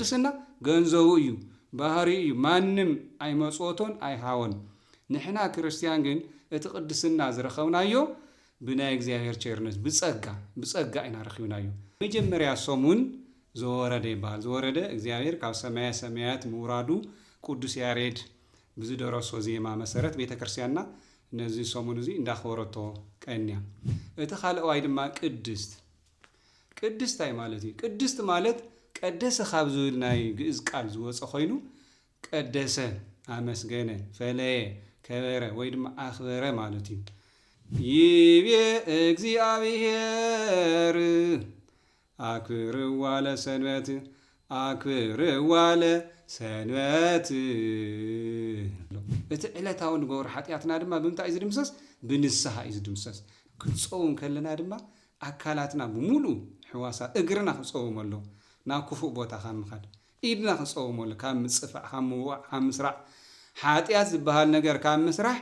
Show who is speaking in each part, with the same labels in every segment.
Speaker 1: ቅድስና ገንዘቡ እዩ ባህሪ እዩ ማንም ኣይመጾቶን ኣይሃወን ንሕና ክርስቲያን ግን እቲ ቅድስና ዝረኸብናዮ ብናይ እግዚአብሔር ቸርነት ብጸጋ ኢና ረኺብናዮ መጀመርያ ሰሙን ዘወረደ ይባል ዘወረደ እግዚአብሔር ካብ ሰማያ ሰማያት ምውራዱ ቅዱስ ያሬድ ብዝደረሶ ዜማ መሰረት ቤተክርስቲያንና ነዚ ሰሙን እዚ እንዳኸወረቶ ቀንያ እቲ ካልኣዋይ ድማ ቅድስት ኣይ ማለት እዩ ቅድስት ማለት ቀደሰ ካብ ዝብል ናይ ግእዝ ቃል ዝወፀ ኮይኑ ቀደሰ ኣመስገነ ፈለየ ከበረ ወይ ድማ ኣኽበረ ማለት እዩ ይቤ እግዚአብሔር አክብርዋ ለሰንበት እቲ ዕለታዊ ንገብሮ ሓጢኣትና ድማ ብምንታይ እዩ ዝድምሰስ ብንስሓ እዩ ዝድምሰስ ክንፀውም ከለና ድማ ኣካላትና ብምሉእ ሕዋሳት እግርና ክፀውም ኣሎ ናብ ክፉእ ቦታ ካብ ምኻድ ኢድና ክፀውም ኣሎ ካብ ምፅፋዕ ካብ ምውቃዕ ካብ ምስራዕ ሓጢኣት ዝበሃል ነገር ካብ ምስራሕ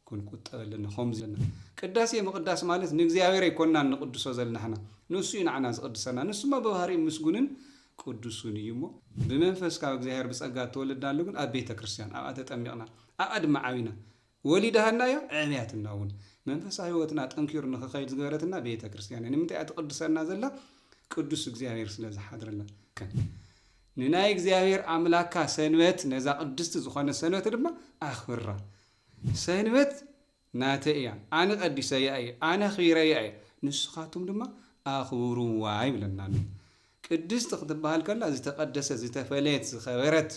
Speaker 1: ክንቁጠበልና ከምዚ ዘለና ቅዳሴ መቅዳስ ማለት ንእግዚአብሔር ይኮንና ንቅዱሶ ዘለናና ንሱ እዩ ንዓና ዝቅድሰና ንሱማ በባህሪ ምስጉንን ቅዱሱን እዩ ሞ ብመንፈስ ካብ እግዚአብሔር ብጸጋ ተወለድናሉ ግን ኣብ ቤተ ክርስቲያን ኣብ ተጠሚቕና ኣብ ድማ ዓቢና ወሊዳህናዮ ዕብያትና እውን መንፈሳዊ ህይወትና ጠንኪሩ ንኽኸይድ ዝገበረትና ቤተ ክርስቲያን ንምንታይ ኣትቅድሰና ዘላ ቅዱስ እግዚአብሔር ስለ ዝሓድረና ንናይ እግዚአብሔር ኣምላካ ሰንበት ነዛ ቅድስቲ ዝኾነ ሰንበት ድማ ኣኽብራ ሰንበት ናተ እያ ኣነ ቀዲሰያ እየ ኣነ ኺረያ እየ ንስኻቱም ድማ ኣኽብሩዋ ይብለና ቅድስቲ ክትበሃል ከላ ዝተቀደሰ ዝተፈለየት ዝኸበረት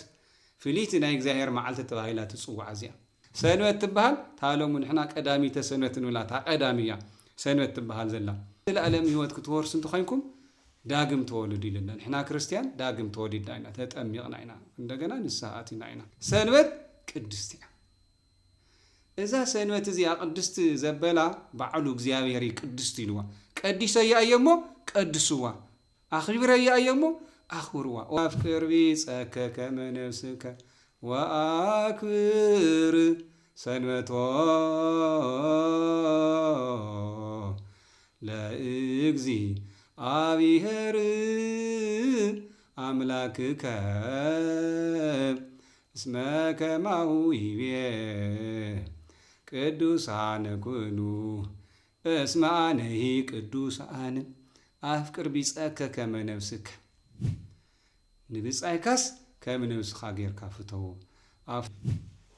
Speaker 1: ፍሊት ናይ እግዚአብሔር መዓልቲ ተባሂላ ትጽዋዕ እዚኣ ሰንበት ትበሃል ታሎሙ ንሕና ቀዳሚተ ሰንበት ንብላ ቀዳሚያ ሰንበት ትበሃል ዘላ ዘለዓለም ህይወት ክትወርሱ እንተኮይንኩም ዳግም ተወልዱ ይልና ንሕና ክርስቲያን ዳግም ተወሊድና ኢና ተጠሚቕና ኢና እንደገና ንስሓ ኣቲና ኢና ሰንበት ቅድስቲ እያ እዛ ሰንበት እዚኣ ቅድስቲ ዘበላ ባዕሉ እግዚአብሔር ቅድስቲ ኢልዋ ቀዲሰያ እየሞ ቀድስዋ ኣኽቢረያ እየሞ ኣኽብርዋ ወአፍቅር ቢጸከ ከመ ነፍስከ ወአክብር ሰንበቶ ለእግዚአብሔር አምላክከ እስመ ከማሁ ይቤ ቅዱሳነ ኩሉ እስመ አነሂ ቅዱሳን አፍቅር ቢጸከ ከመ ነፍስከ ንብጻይካስ ከም ነፍስኻ ጌርካ ፍተዎ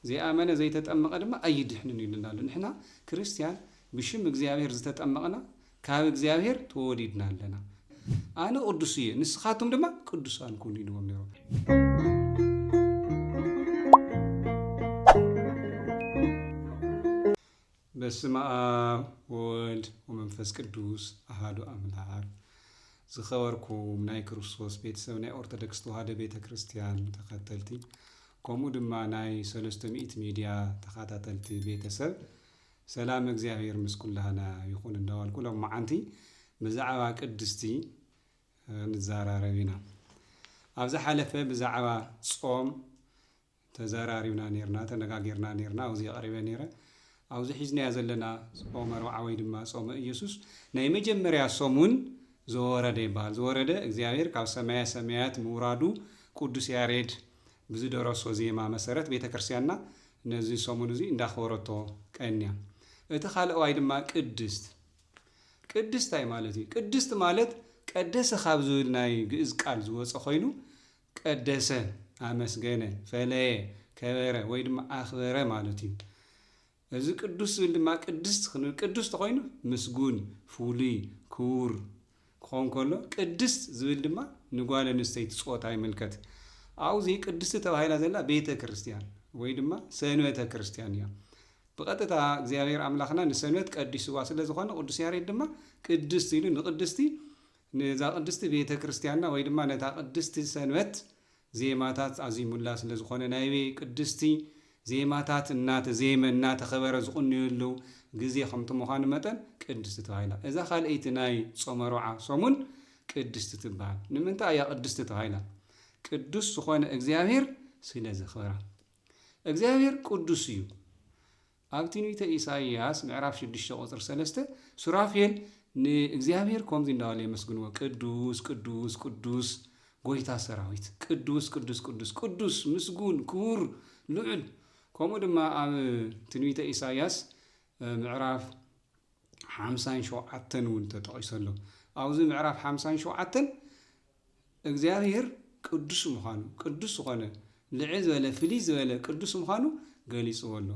Speaker 1: ዘይኣመነ ዘይተጠመቐ ድማ ኣይድሕንን ይልና ኣሎ ንሕና ክርስቲያን ብሽም እግዚአብሔር ዝተጠመቕና ካብ እግዚአብሔር ተወሊድና ኣለና ኣነ ቅዱስ እየ ንስኻቱም ድማ ቅዱሳን ኩኑ ኢልዎም ነይሮም በስመ አብ ወወልድ ወመንፈስ ቅዱስ አሐዱ አምላክ ዝኸበርኩም ናይ ክርስቶስ ቤተሰብ ናይ ኦርቶዶክስ ተዋህዶ ቤተ ክርስቲያን ተኸተልቲ ከምኡ ድማ ናይ 300 ሚድያ ተኸታተልቲ ቤተሰብ ሰላም እግዚአብሔር ምስ ኩላህና ይኹን እንዳዋልኩ ሎማዓንቲ ብዛዕባ ቅድስቲ ንዘራረብ ኢና ኣብዛ ሓለፈ ብዛዕባ ጾም ተዘራሪብና ነርና ተነጋጊርና ነርና ኣብዚ ቀሪበ ነይረ ኣብዚ ሒዝና ዘለና ጾመ ረብዓ ወይ ድማ ጾመ ኢየሱስ ናይ መጀመርያ ሰሙን ዘወረደ ይባል ዘወረደ እግዚአብሔር ካብ ሰማያ ሰማያት ምውራዱ ቅዱስ ያሬድ ብዝደረሶ ዜማ መሰረት ቤተክርስቲያንና ነዚ ሰሙን እዚ እንዳኸወረቶ ቀንያ እቲ ካልኣዋይ ድማ ቅድስት ኣይ ማለት እዩ ቅድስት ማለት ቀደሰ ካብ ዝብል ናይ ግእዝ ቃል ዝወፀ ኮይኑ ቀደሰ ኣመስገነ ፈለየ ከበረ ወይ ድማ ኣኽበረ ማለት እዩ እዚ ቅዱስ ዝብል ድማ ቅዱስ ተኮይኑ ምስጉን ፍሉይ ክቡር ክኾን ከሎ ቅድስት ዝብል ድማ ንጓል ኣንስተይቲ ጾታ ይምልከት ኣብዚ ቅድስቲ ተባሂላ ዘላ ቤተ ክርስቲያን ወይ ድማ ሰንበተ ክርስቲያን እያ ብቐጥታ እግዚአብሔር ኣምላኽና ንሰንበት ቀዲስዋ ስለ ዝኾነ ቅዱስ ያሬድ ድማ ቅድስቲ ኢሉ ንቅድስቲ ነዛ ቅድስቲ ቤተ ክርስቲያንና ወይ ድማ ነታ ቅድስቲ ሰንበት ዜማታት ኣዚሙላ ስለ ዝኾነ ናይ ቅድስቲ ዜማታት ዜመ እናተኸበረ ዝቕንየሉ ግዜ ከምቲ ምዃኑ መጠን ቅድስቲ ተባሂላ እዛ ካልአይቲ ናይ ጾመ ረብዓ ሰሙን ቅድስቲ ትበሃል ንምንታይ እያ ቅድስቲ ተባሂላ ቅዱስ ዝኾነ እግዚአብሔር ስለ ዘኽብራ እግዚአብሔር ቅዱስ እዩ ኣብ ትንቢተ ኢሳይያስ ምዕራፍ 6 ቁጥር 3 ሱራፌል ንእግዚአብሔር ከምዚ እንዳበለ የመስግንዎ ቅዱስ ቅዱስ ቅዱስ ጎይታ ሰራዊት ቅዱስ ቅዱስ ቅዱስ ቅዱስ ምስጉን ክቡር ልዑል ከምኡ ድማ ኣብ ትንቢተ ኢሳይያስ ምዕራፍ 57 እውን ተጠቂሰሎ ኣብዚ ምዕራፍ 57 እግዚአብሔር ቅዱስ ምዃኑ ቅዱስ ዝኾነ ልዕል ዝበለ ፍልይ ዝበለ ቅዱስ ምዃኑ ገሊጽዎ ኣሎ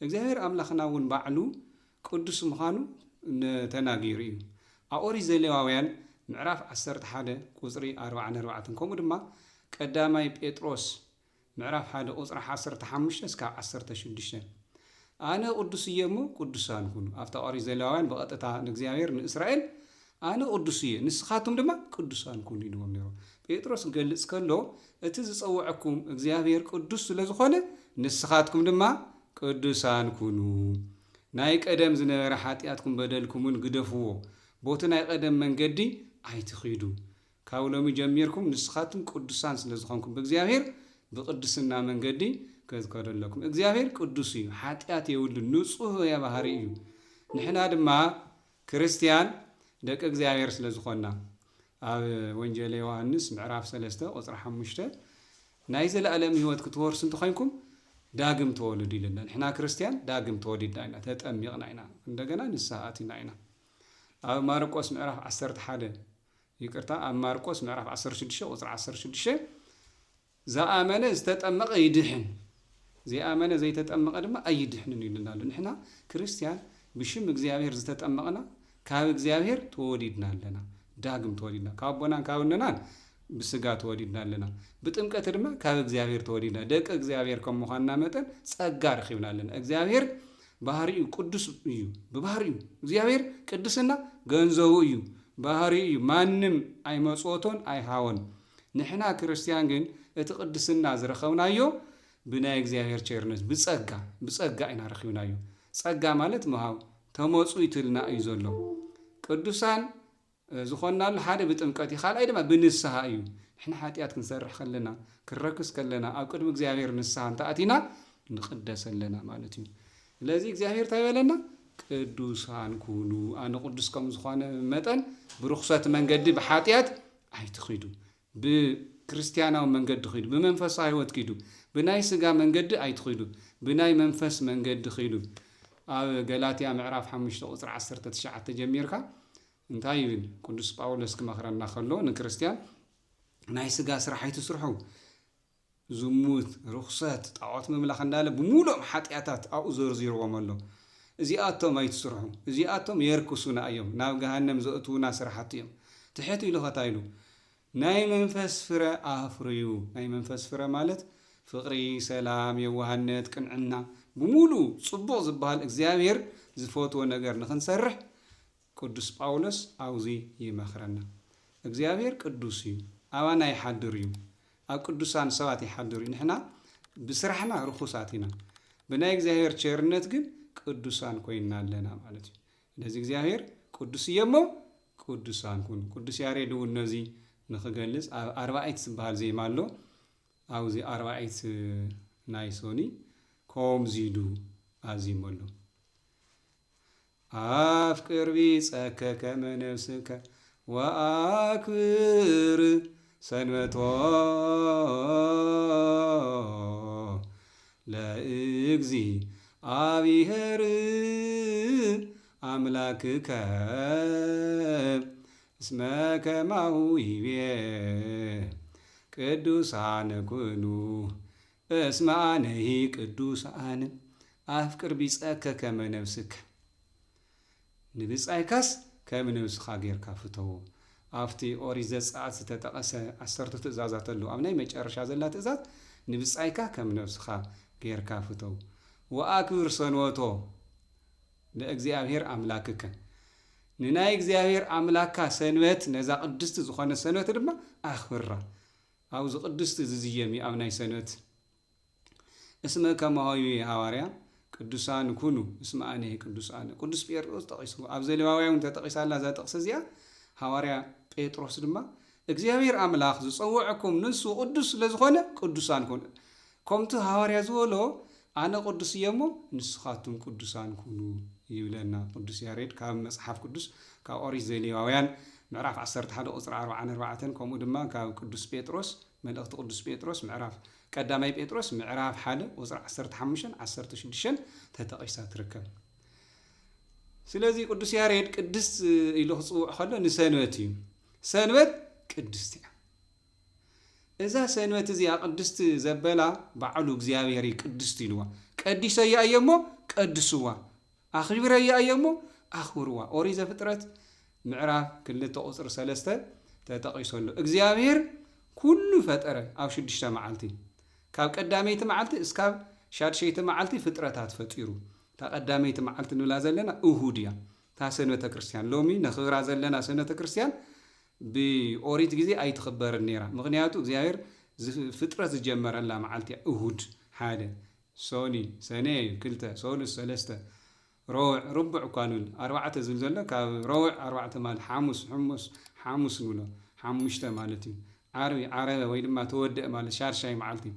Speaker 1: እግዚአብሔር ኣምላኽና እውን ባዕሉ ቅዱስ ምዃኑ ተናጊሩ እዩ ኣብ ኦሪት ዘሌዋውያን ምዕራፍ 11 ቁጽሪ 44 ከምኡ ድማ ቀዳማይ ጴጥሮስ ምዕራፍ 1 ቁጽሪ 15 እስካብ 16 ኣነ ቅዱስ እየ እሞ ቅዱሳን ኩኑ ኣብታ ኦሪት ዘሌዋውያን ብቐጥታ ንእግዚአብሔር ንእስራኤል ኣነ ቅዱስ እየ ንስኻትኩም ድማ ቅዱሳን ኩኑ ኢልዎም ነይሩ ጴጥሮስ ገልጽ ከሎ እቲ ዝጸውዐኩም እግዚአብሔር ቅዱስ ስለ ዝኾነ ንስኻትኩም ድማ ቅዱሳን ኩኑ ናይ ቀደም ዝነበረ ኃጢአትኩም በደልኩምን ግደፍዎ ቦቲ ናይ ቀደም መንገዲ ኣይትኺዱ ካብ ሎሚ ጀሚርኩም ንስኻትኩም ቅዱሳን ስለ ዝኾንኩም ብእግዚአብሔር ብቅድስና መንገዲ ከዝከደለኩም እግዚአብሔር ቅዱስ እዩ ኃጢአት የውሉ ንጹህ የባህሪ እዩ ንሕና ድማ ክርስቲያን ደቂ እግዚአብሔር ስለ ዝኾንና ኣብ ወንጌል ዮሐንስ ምዕራፍ 3 ቁጽሪ 5 ናይ ዘለዓለም ህይወት ክትወርሱ እንተኾንኩም ዳግም ተወለዱ ይለና ንሕና ክርስቲያን ዳግም ተወሊድና ኢና ተጠሚቕና ኢና እንደገና ንስሐ ኣቲና ኢና ኣብ ማርቆስ ምዕራፍ 11 ይቅርታ ኣብ ማርቆስ ምዕራፍ 16 ቁጽሪ 16 ዝኣመነ ዝተጠመቐ ይድሕን ዘይኣመነ ዘይተጠመቐ ድማ ኣይድሕንን ይለና ኣሎ ንሕና ክርስቲያን ብሽም እግዚአብሔር ዝተጠመቕና ካብ እግዚአብሔር ተወሊድና ኣለና ዳግም ተወሊድና ካብ ቦናን ካብ ነናን ብስጋ ተወሊድና ኣለና ብጥምቀት ድማ ካብ እግዚአብሔር ተወሊድና ደቂ እግዚአብሔር ከም ምዃንና መጠን ጸጋ ረኺብና ኣለና እግዚአብሔር ባህሪኡ ቅዱስ እዩ ብባህሪኡ እግዚአብሔር ቅድስና ገንዘቡ እዩ ባህሪኡ እዩ ማንም ኣይመጽወቶን ኣይሃወን ንሕና ክርስቲያን ግን እቲ ቅድስና ዝረኸብናዮ ብናይ እግዚአብሔር ቸርነት ብጸጋ ኢና ረኺብናዮ ጸጋ ማለት መሃብ ተመጽዊትልና እዩ ዘሎ ቅዱሳን ዝኾናሉ ሓደ ብጥምቀት ካልኣይ ድማ ብንስሐ እዩ ንሕና ኃጢአት ክንሰርሕ ከለና ክረክስ ከለና ኣብ ቅድሚ እግዚአብሔር ንስሐ እንተኣቲና ንቅደስ ኣለና ማለት እዩ ስለዚ እግዚአብሔር ታይበለና ቅዱሳን ኩኑ ኣነ ቅዱስ ከም ዝኾነ መጠን ብርኽሰት መንገዲ ብኃጢአት ኣይትኺዱ ብክርስቲያናዊ መንገዲ ኺዱ ብመንፈሳዊ ህይወት ኪዱ ብናይ ስጋ መንገዲ ኣይትኺዱ ብናይ መንፈስ መንገዲ ኺዱ ኣብ ገላትያ ምዕራፍ 5 ቁጽሪ 19 ጀሚርካ እንታይ ይብል ቅዱስ ጳውሎስ ክመኽረና ከሎ ንክርስቲያን ናይ ስጋ ስራሕ ኣይትስርሑ ዝሙት ርኽሰት ጣዖት ምምላኽ እንዳለ ብሙሉኦም ኃጢአታት ኣብኡ ዘርዚርዎም ኣሎ እዚኣቶም ኣይትስርሑ እዚኣቶም የርክሱና እዮም ናብ ገሃነም ዘእትውና ስራሓት እዮም ትሕት ኢሉ ኸታ ኢሉ ናይ መንፈስ ፍረ ኣፍርዩ ናይ መንፈስ ፍረ ማለት ፍቕሪ ሰላም የዋህነት ቅንዕና ብሙሉ ጽቡቕ ዝበሃል እግዚአብሔር ዝፈትዎ ነገር ንኽንሰርሕ ቅዱስ ጳውሎስ ኣውዚ ይመኽረና እግዚአብሔር ቅዱስ እዩ ኣባና ይሓድር እዩ ኣብ ቅዱሳን ሰባት ይሓድር እዩ ንሕና ብስራሕና ርኹሳት ኢና ብናይ እግዚአብሔር ቸርነት ግን ቅዱሳን ኮይንና ኣለና ማለት እዩ ስለዚ እግዚአብሔር ቅዱስ እየ እሞ ቅዱሳን ኩኑ ቅዱስ ያሬድ እውን ነዚ ንኽገልጽ ኣብ ኣርባዒት ዝበሃል ዜማ ኣሎ ኣብዚ ኣርባዒት ናይ ሶኒ ከምዚ ኢሉ ኣዚሙ ኣሎ ኣፍቅር ቢጸከ ከመ ነፍስከ ወአክብር ሰንበቶ ለእግዚአብሔር አምላክከ እስመ ከማሁ ይቤ ቅዱሳነ ኩኑ እስመ አነሂ ቅዱሳን ኣፍቅር ቢጸከ ከመ ነፍስከ ንብጻይካስ ከም ነፍስኻ ጌርካ ፍተዎ ኣብቲ ኦሪት ዘጸአት ዝተጠቐሰ 10 ትእዛዛት ኣለዉ ኣብ ናይ መጨረሻ ዘላ ትእዛዝ ንብጻይካ ከም ነፍስኻ ጌርካ ፍተው ወአክብር ሰንበቶ ለእግዚአብሔር አምላክከ ንናይ እግዚአብሔር አምላካ ሰንበት ነዛ ቅድስቲ ዝኾነ ሰንበት ድማ ኣኽብራ ኣብዚ ቅድስቲ ዝዝየሚ ኣብ ናይ ሰንበት እስመ ከማሁ ሐዋርያ ቅዱሳን ኩኑ እስመ አነ ቅዱሳን ቅዱስ ጴጥሮስ ጠቂሱ ኣብ ዘሌዋውያን ተጠቂሳላ ዛ ጥቕስ እዚኣ ሐዋርያ ጴጥሮስ ድማ እግዚአብሔር አምላኽ ዝጸውዐኩም ንሱ ቅዱስ ስለዝኾነ ቅዱሳን ኩኑ ከምቲ ሐዋርያ ዝበሎ ኣነ ቅዱስ እየ እሞ ንስኻትኩም ቅዱሳን ኩኑ ይብለና ቅዱስ ያሬድ ካብ መጽሓፍ ቅዱስ ካብ ኦሪት ዘሌዋውያን معراف 11 قصر 44 كمو دما كاب قدوس بطرس ملأخت قدوس بطرس معراف قدامي بطرس معراف 1 قصر 15 16 تتقيسا تركب سلازي قدوس ياريد قدس إلو خصوع خلو نسانوتي سانوت قدستي إذا سانوت زي قدست زبلا بعلو እግዚአብሔር ቅድስት ይልዋ ቀዲሰ ያየሞ ቀድስዋ አኽብረ ያየሞ አኽብርዋ ኦሪት ዘፍጥረት ምዕራፍ 2 ቁጥር 3 ተጠቂሶሎ እግዚአብሔር ኩሉ ፈጠረ ኣብ 6 መዓልቲ ካብ ቀዳመይቲ መዓልቲ እስካብ ሻድሸይቲ መዓልቲ ፍጥረታት ፈጢሩ ተቀዳመይቲ መዓልቲ ንብላ ዘለና እሁድ እያ ታሰንበተ ክርስቲያን ሎሚ ነኽብራ ዘለና ሰንበተ ክርስቲያን بأوريت جزء أي تخبر النيرة مغنياتو زيار فترة تجمرلا معلتي أهود حاله سوني سنة كلتا سولس ثلاثة روع ربع قانون 4 زلزلة كروع 4 مال حاموس ولا حاموشته مالتي عربي ويد ما تودع مال شار شاي معلتي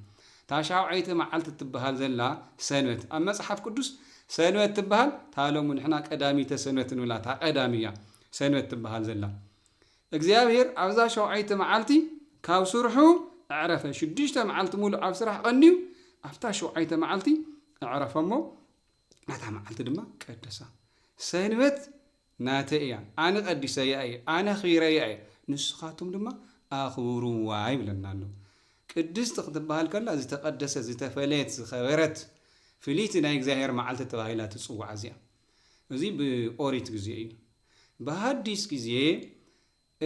Speaker 1: تاشاو عيت معلت تبهال زلا سنوات أما صحف قدوس سنوات تبهال تعالوا من إحنا قدامي تسنوات ولا تا قدامية سنوات تبهال زلا እግዚአብሔር ኣብዛ ሸውዓይቲ መዓልቲ ካብ ስርሑ ኣዕረፈ 6 መዓልቲ ሙሉ ኣብ ስራሕ ቀኒዩ ኣብታ ሸውዓይቲ መዓልቲ ኣዕረፈሞ ናታ መዓልቲ ድማ ቀደሳ ሰንበት ናተያ ኣነ ቀዲሰያ ኣነ ኺረያ ንስኻቱም ድማ ኣኽብሩዋ ይብለና ኣሎ ቅድስት ክትበሃል ከላ ዝተቀደሰ ዝተፈለየት ዝኸበረት ፍሊት ናይ እግዚአብሔር መዓልቲ ተባሂላ ትጽዋዕ እዚኣ እዚ ብኦሪት ግዜ እዩ በሐዲስ ግዜ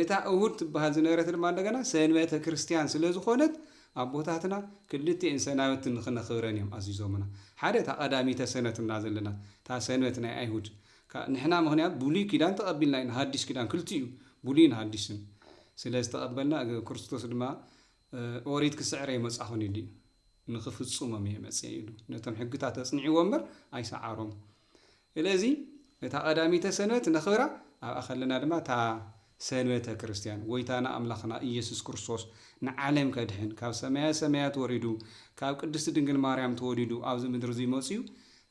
Speaker 1: እታ እሁድ ትበሃል ዝነበረት ድማ እንደገና ሰንበተ ክርስቲያን ስለዝኾነት ኣቦታትና ክልቲአን ሰናብት ንኽነኽብረን እዮም ኣዚዞምና ሓደ ታ ቀዳሚተ ሰንበት እና ዘለና ታ ሰንበት ናይ ኣይሁድ ንሕና ምኽንያት ብሉይ ኪዳን ተቐቢልና ኢና ሓዲስ ኪዳን ክልቲኡ ብሉይን ሓዲስን ስለዝተቐበልና ክርስቶስ ድማ ኦሪት ክስዕረ ይመጻኹን ኢሉ ንኽፍጹሞም እየ መጽአ ኢሉ ነቶም ሕግታት ተጽኒዕዎ እምበር ኣይሰዓሮም ስለዚ እታ ቀዳሚተ ሰንበት ነኽብራ ኣብ ኣኸለና ድማ ታ ሰንበተ ክርስቲያን ወይታና ኣምላኽና ኢየሱስ ክርስቶስ ንዓለም ከድሕን ካብ ሰማያ ሰማያት ወሪዱ ካብ ቅድስት ድንግል ማርያም ተወሊዱ ኣብዚ ምድሪ እዚ መጽኡ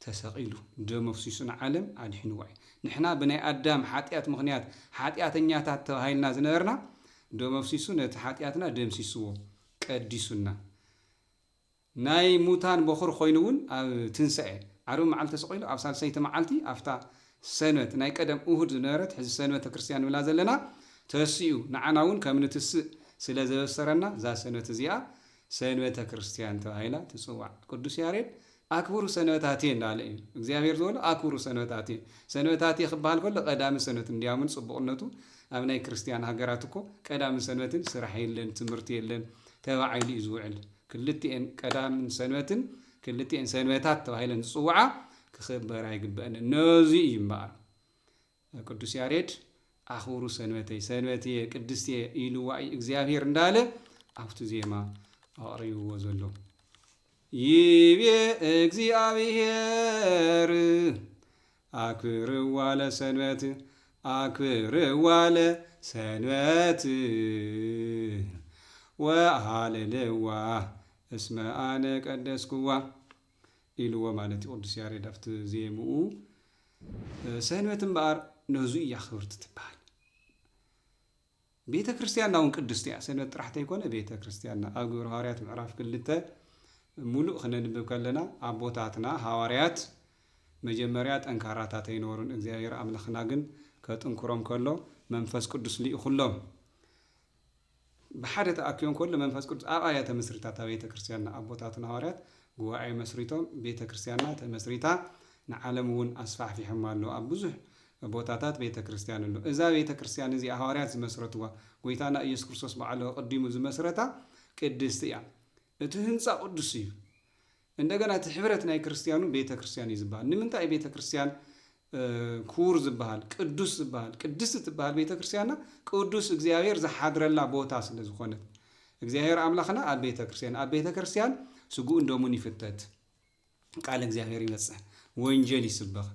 Speaker 1: ተሰቂሉ ደም ኣፍሲሱ ንዓለም ኣድሕንዋ ንሕና ብናይ ኣዳም ሓጢኣት ምኽንያት ሓጢኣተኛታት ተባሂልና ዝነበርና ደም ኣፍሲሱ ነቲ ሓጢኣትና ደምሲስዎ ቀዲሱና ናይ ሙታን በኹር ኮይኑ እውን ኣብ ትንሳኤ ዓርቢ መዓልቲ ተሰቂሉ ኣብ ሳልሰይቲ መዓልቲ ኣፍታ ሰንበት ናይ ቀደም እሁድ ዝነበረት ሕዚ ሰንበተ ክርስቲያን ብላ ዘለና ተሲኡ ንዓና እውን ከም ንትስእ ስለ ዘበሰረና እዛ ሰንበት እዚኣ ሰንበተ ክርስቲያን ተባሂላ ትጽዋዕ ቅዱስ ያሬድ ኣክብሩ ሰንበታትየ እንዳለ እዩ እግዚአብሔር ዝበሎ ኣክብሩ ሰንበታትየ ሰንበታትየ ክበሃል ከሎ ቀዳሚ ሰንበት እንዲያምን ጽቡቕነቱ ኣብ ናይ ክርስቲያን ሃገራት እኮ ቀዳሚ ሰንበትን ስራሕ የለን ትምህርቲ የለን ተባዒሉ እዩ ዝውዕል ክልቲአን ቀዳሚ ሰንበትን ክልቲአን ሰንበታት ተባሂለን ዝጽውዓ ክኽበር ኣይግበአን ነዚ እዩ እምበኣር ቅዱስ ያሬድ ኣኽብሩ ሰንበተይ ሰንበትየ ቅድስትየ ኢልዋ እግዚአብሔር እንዳለ ኣብቲ ዜማ ኣቕሪብዎ ዘሎ ይቤ እግዚአብሔር ኣክብርዋ ለሰንበት ኣክብርዋ ለሰንበት ወሃልልዋ እስመ ኣነ ቀደስኩዋ ኢልዎ ማለት ቅዱስ ያሬድ ኣብቲ ዜምኡ ሰንበት እምበኣር ነዙ እያ ክብርቲ ትበሃል ቤተ ክርስቲያንና እውን ቅድስቲ እያ ሰንበት ጥራሕቲ ኣይኮነ ቤተ ክርስቲያንና ኣብ ግብረ ሐዋርያት ምዕራፍ 2 ሙሉእ ክነንብብ ከለና ኣቦታትና ሐዋርያት መጀመርያ ጠንካራታት ኣይነበሩን እግዚአብሔር ኣምላኽና ግን ከጥንክሮም ከሎ መንፈስ ቅዱስ ሊኢኹሎም ብሓደ ተኣኪቦም ከሎ መንፈስ ቅዱስ ኣብ ኣብያተ መስሪታት ቤተ ክርስቲያንና ኣቦታትና ሐዋርያት ጉባኤ መስሪቶም ቤተ ክርስቲያንና ተመስሪታ ንዓለም እውን ኣስፋሕፊሖም ኣሎ ኣብ ብዙሕ ቦታታት ቤተ ክርስቲያን ኣሎ እዛ ቤተ ክርስቲያን እዚ ሐዋርያት ዝመስረትዋ ጎይታና ኢየሱስ ክርስቶስ በዓሉ ቀዲሙ ዝመስረታ ቅድስቲ እያ እቲ ህንፃ ቅዱስ እዩ እንደገና እቲ ሕብረት ናይ ክርስቲያኑ ቤተ ክርስቲያን እዩ ዝበሃል ንምንታይ ቤተ ክርስቲያን ክቡር ዝበሃል ቅዱስ ዝበሃል ቅድስቲ ትበሃል ቤተ ክርስቲያንና ቅዱስ እግዚአብሔር ዝሓድረላ ቦታ ስለ ዝኾነት እግዚአብሔር ኣምላኽና ኣብ ቤተ ክርስቲያን ስጉእ እንደሙን ይፍተት ቃል እግዚአብሔር ይበጽሕ ወንጀል ይስበኽ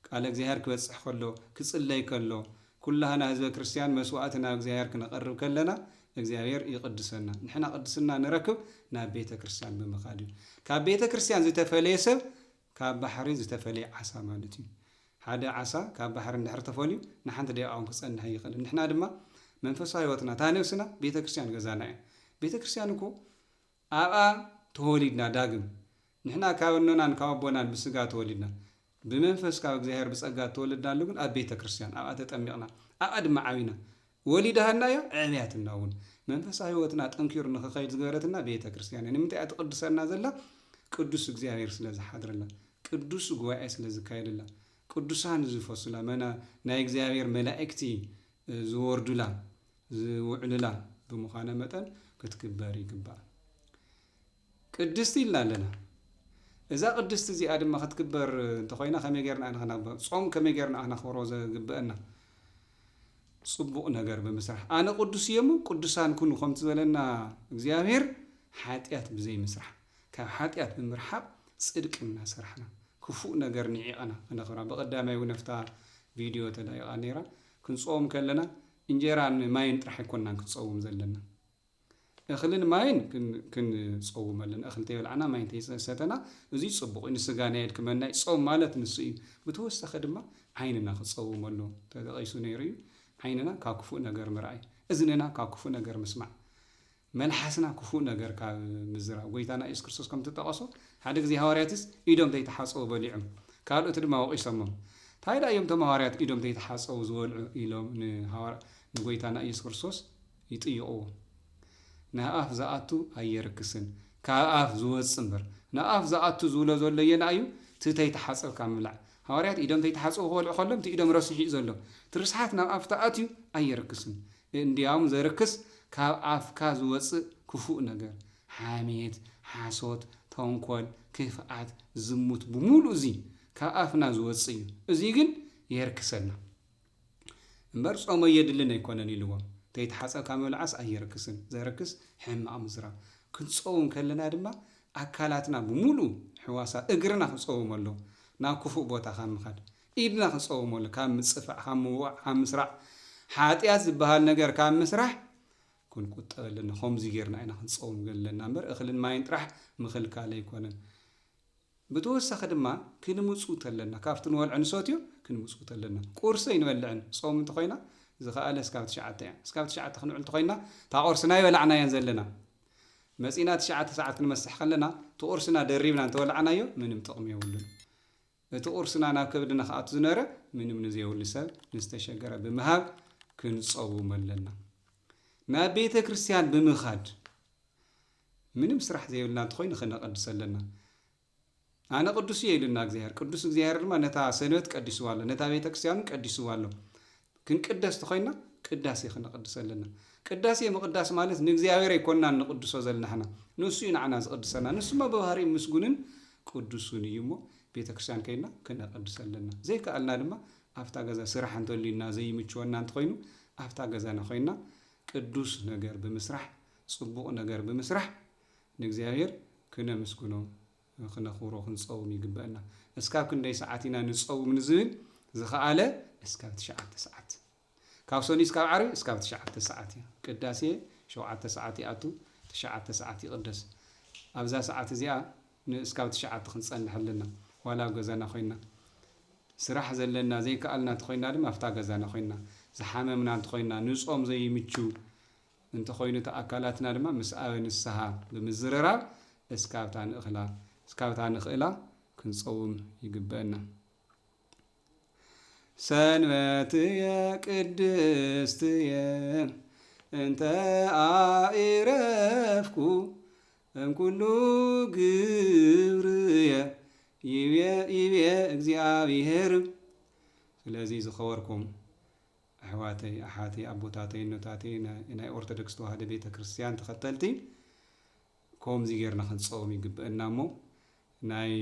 Speaker 1: ቃል እግዚአብሔር ክበጽሕ ከሎ ክጽለይ ከሎ ኩላህና ህዝበ ክርስቲያን መስዋዕትና እግዚአብሔር ክነቀርብ ከለና እግዚአብሔር ይቅድሰና ንሕና ቅድስና ንረክብ ናብ ቤተ ክርስቲያን ብምኻድ እዩ ካብ ቤተ ክርስቲያን ዝተፈለየ ሰብ ካብ ባሕሪ ዝተፈለየ ዓሳ ማለት እዩ ሓደ ዓሳ ካብ ባሕሪ እንድሕር ተፈልዩ ንሓንቲ ደቂቃ ክጸንሕ ይኽእል ንሕና ድማ መንፈሳዊ ህይወትና ታነፍስና ቤተክርስቲያን ገዛና ቤተክርስቲያን እኮ አባ ተወሊድና ዳግም ንሕና ካብነናን ካብቦናን ብስጋ ተወሊድና ብመንፈስ ካብ እግዚአብሔር ብጸጋ ተወልድናሉ ግን ኣብ ቤተክርስቲያን አባ ተጠሚቕና አባ ድማ ዓቢና ወሊድሃናዮ ዕብያትና እውን መንፈሳዊ ህይወትና ጠንኪሩ ንኽኸይድ ዝገበረትና ቤተክርስቲያን ንምንታይ ትቅድሰና ዘላ ቅዱስ እግዚአብሔር ስለ ዝሓድረላ ቅዱስ ጉባኤ ስለ ዝካየደላ ቅዱሳን ዝፈሱላ መና ናይ እግዚአብሔር መላእክቲ ዝወርዱላ ዝውዕሉላ ብምዃነ መጠን ክትክበር ይግባእ ቅድስቲ ኢልና ኣለና እዛ ቅድስቲ እዚኣ ድማ ክትክበር እንተኾይና ከመይ ጌርና ንኽነክብር ጾም ከመይ ጌርና ንኽነኽብሮ ዝግበአና ጽቡቕ ነገር ብምስራሕ ኣነ ቅዱስ እየሞ ቅዱሳን ኩኑ ከምቲ ዝበለና እግዚአብሔር ሓጢኣት ብዘይ ምስራሕ ካብ ሓጢኣት ብምርሓቕ ጽድቅ እናሰርሕና ክፉእ ነገር ንዒቐና ክነኽብራ በቀዳማይ እውን ነፍታ ቪድዮ ተላይቓ ነይራ ክንጾም ከለና እንጀራን ማይን ጥራሕ ኣይኮንናን ክንጸውም ዘለና እኽልን ማይን ክንጸውም ኣለና እኽል ተይበልዓና ማይን ተይሰተና እዙይ ጽቡቕ ንስጋ ናይድ ክመናይ ጾም ማለት ንሱ እዩ ብተወሳኺ ድማ ዓይንና ክጸውም ኣሎ ተጠቒሱ ነይሩ እዩ ዓይንና ካብ ክፉእ ነገር ምርኣይ እዝንና ካብ ክፉእ ነገር ምስማዕ መልሓስና ክፉእ ነገር ካብ ምዝራብ ጎይታና ኢየሱስ ክርስቶስ ከም ተጠቐሶ ሓደ ግዜ ሃዋርያትስ ኢዶም ተይተሓፀቡ በሊዖም ካልኦት ድማ ወቂሶሞም ታይዳ እዮም ቶም ሃዋርያት ኢዶም ተይተሓፀቡ ዝበልዑ ኢሎም ንጎይታና ኢየሱስ ክርስቶስ ይጥይቕዎ ንኣፍ ዝኣቱ ኣየርክስን ካብ ኣፍ ዝወፅእ እምበር ንኣፍ ዝኣቱ ዝብሎ ዘሎ የና እዩ ተይተሓፀብካ ምብላዕ ሃዋርያት ኢዶም ተይተሓፀቡ ክበልዑ ከሎም እቲ ኢዶም ረሲሑ እዩ ዘሎ ትርስሓት ናብ ኣፍ ተኣትዩ ኣየርክስን እንዲያውም ዘርክስ ካብ ኣፍካ ዝወፅእ ክፉእ ነገር ሓሜት ሓሶት ተንኮል ክፍኣት ዝሙት ብምሉእ እዚ ካብ ኣፍና ዝወፅእ እዩ እዚ ግን የርክሰልና እምበር ጾም የድልን ኣይኮነን ኢልዎም ተይተሓፀብካ ምብላዓስ ኣየርክስን ዘርክስ ሕማቕ ምዝራብ ክንፀውም ከለና ድማ ኣካላትና ብምሉእ ሕዋሳት እግርና ክንፀውም ኣሎ ናብ ክፉእ ቦታ ካብ ምኻድ ኢድና ክንፀውም ኣሎ ካብ ምፅፋዕ ካብ ምውቃዕ ካብ ምስራዕ ሓጢኣት ዝበሃል ነገር ካብ ምስራሕ ክንቁጠብ ኣለና ከምዚ ጌርና ኢና ክንፀውም ዘለና እምበር እኽልን ማይን ጥራሕ ምኽልካል ኣይኮነን ብተወሳኺ ድማ ክንምፁት ኣለና ካብቲ ንበልዖ ንሰትዮ ክንምፁት ኣለና ቁርሲ ይንበልዕን ጾም እንተኮይና ዝኸኣለ እስካብ 9 እያ እስካብ 9 ክንውዕል እንተኮይና ታ ቁርስና ይበላዕናየን ዘለና መፂና 9 ሰዓት ክንመስሕ ከለና ተቁርስና ደሪብና እንተበላዕናዮ ምንም ጥቕሚ የብሉን እቲ ቁርስና ናብ ከብድና ከኣቱ ዝነበረ ምንም ንዘይብሉ ሰብ ንዝተሸገረ ብምሃብ ክንፀውም ኣለና ናብ ቤተ ክርስቲያን ብምኻድ ምንም ስራሕ ዘይብልና እንተኮይኑ ክነቐድስ ኣለና ኣነ ቅዱስ እየ ኢሉና እግዚአብሔር ቅዱስ እግዚአብሔር ድማ ነታ ሰንበት ቀዲስዋ ኣሎ ነታ ቤተ ክርስቲያን ቀዲስዋ ኣሎ ክንቅደስ ተኮይና ቅዳሴ ክነቐድስ ኣለና ቅዳሴ ምቅዳስ ማለት ንእግዚአብሔር ኣይኮንና ንቅድሶ ዘለና ሕና ንሱ እዩ ንዓና ዝቅድሰና ንሱማ ብባህሪኡ ምስጉንን ቅዱሱን እዩ እሞ ቤተ ክርስቲያን ከይና ክነቐድስ ኣለና ዘይከኣልና ድማ ኣብታ ገዛ ስራሕ እንተልዩና ዘይምችወና እንተኮይኑ ኣብታ ገዛና ኮይና ቅዱስ ነገር ብምስራሕ ጽቡቕ ነገር ብምስራሕ ንእግዚአብሔር ክነመስግኖ ክነኽብሮ ክንፀውም ይግበአና እስካብ ክንደይ ሰዓት ኢና ንፀውም ንዝብል ዝኸኣለ እስካብ 9 ሰዓት ካብ ሰኒ እስካብ ዓርቢ እስካብ 9 ሰዓት እያ ቅዳሴ 7 ሰዓት ይኣቱ 9 ሰዓት ይቅደስ ኣብዛ ሰዓት እዚኣ እስካብ 9 ክንፀንሕ ኣለና ዋላ ገዛና ኮይና ስራሕ ዘለና ዘይከኣልና እንተኮይና ድማ ኣብታ ገዛና ኮይና ዝሓመምና እንተኮይና ንጾም ዘይምቹ እንተኮይኑ ኣካላትና ድማ ምስ ኣበ ንስሓ ብምዝርራብ እስካብታ ንኽእላ ክንፀውም ይግበአና ሰንበትየ ቅድስትየ እንተ ኣዕረፍኩ እምኩሉ ግብርየ ይብየ እግዚአብሔር ስለዚ ዝኸበርኩም ኣሕዋተይ ኣሓተይ ኣቦታተይ ኖታተይ ናይ ኦርቶዶክስ ተዋህዶ ቤተ ክርስቲያን ተኸተልቲ ከምዚ ጌርና ክንፀውም ይግበአና እሞ ናይ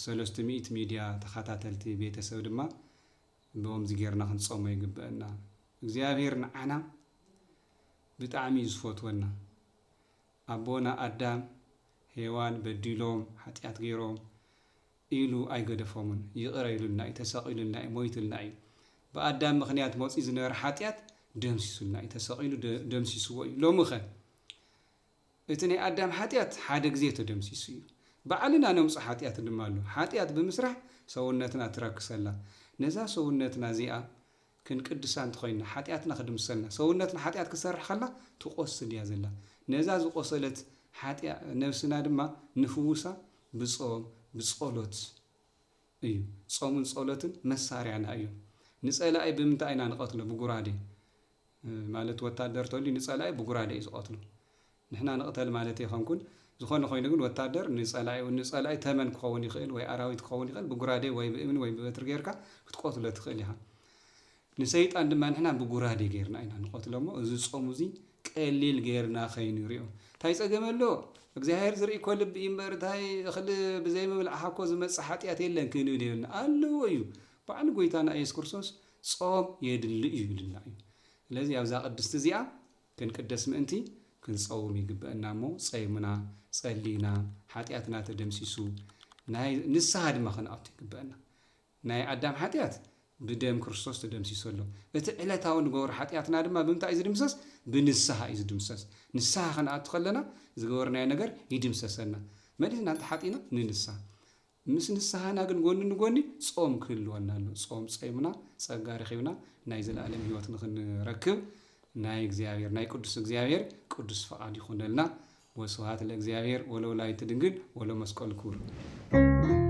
Speaker 1: 300 ሚድያ ተኸታተልቲ ቤተሰብ ድማ ብከምዚ ጌርና ክንፀውም ይግበአና እግዚአብሔር ንዓና ብጣዕሚ ዝፈትወና ኣቦና ኣዳም ሄዋን በዲሎም ሓጢኣት ገይሮም ኢሉ ኣይገደፎምን ይቕረ ኢሉልና እዩ ተሰቒሉልና እዩ ሞይቱልና እዩ ብኣዳም ምኽንያት መፂ ዝነበረ ሓጢኣት ደምሲሱልና እዩ ተሰቒሉ ደምሲስዎ እዩ ሎሚ ኸ እቲ ናይ ኣዳም ሓጢኣት ሓደ ግዜ ተደምሲሱ እዩ ባዕልና ነምፅእ ሓጢኣት ድማ ኣሎ ሓጢኣት ብምስራሕ ሰውነትና ትረክሰላ ነዛ ሰውነትና እዚኣ ክንቅድሳን ተኾይና ሓጢኣትና ክድምሰልና ሰውነትና ሓጢኣት ክሰርሕ ከላ ትቆስል እያ ዘላ ነዛ ዝቆሰለት ነብስና ድማ ንፍውሳ ብጾም ብጸሎት እዩ ጾምን ጸሎትን መሳርያና እዩ ንጸላኢ ብምንታይ ኢና ንቀትሎ ብጉራዴ ማለት ወታደር ተሊ ንጸላኢ ብጉራዴ ዝቀትሉ ንሕና ንቅተል ማለት ይኾንኩን ዝኾነ ኮይኑ ግን ወታደር ንጸላኢ ተመን ክኸውን ይኽእል ወይ ኣራዊት ክኸውን ይኽእል ብጉራዴ ወይ ብእምን ወይ ብበትሪ ጌርካ ክትቆትሎ ትኽእል ኢኻ ንሰይጣን ድማ ንሕና ብጉራዴ ጌርና ኢና ንቆትሎሞ እዚ ጾም እዚ ቀሊል ጌርና ከይንሪኦ ታይ ፀገመሎ እግዚአብሔር ዝርኢ ኮ ልብ እምበር ታይ እኽሊ ብዘይ ምብላዕ ሓኮ ዝመጽእ ሓጢኣት የለን ክንብል ይብልና ኣለዎ እዩ በዓል ጎይታና ኢየሱስ ክርስቶስ ጾም የድሊ እዩ ይብልና እዩ ስለዚ ኣብዛ ቅድስቲ እዚኣ ክንቅደስ ምእንቲ ክንጸውም ይግበአና እሞ ጸይሙና ጸሊና ሓጢኣትና ተደምሲሱ ናይ ንስሓ ድማ ክንኣቱ ይግበአና ናይ ኣዳም ሓጢኣት ብደም ክርስቶስ ተደምሲሰሎ እቲ ዕለታዊ ንገብሮ ሓጢኣትና ድማ ብምንታይ እዩ ዝድምሰስ ብንስሓ እዩ ዝድምሰስ ንስሓ ክንኣቱ ከለና ዝገበርናዮ ነገር ይድምሰሰና መዲና እንተ ሓጢና ንንስሓ ምስ ንስሓና ግን ጎኒ ንጎኒ ጾም ክህልወና ኣሎ ጾም ጸይሙና ጸጋ ረኺብና ናይ ዘለኣለም ህይወት ንኽንረክብ ናይ እግዚአብሔር ናይ ቅዱስ እግዚአብሔር ቅዱስ ፈቃድ ይኹነልና ወስብሐት ለእግዚአብሔር ወለወላዲቱ ድንግል ወለመስቀሉ ክቡር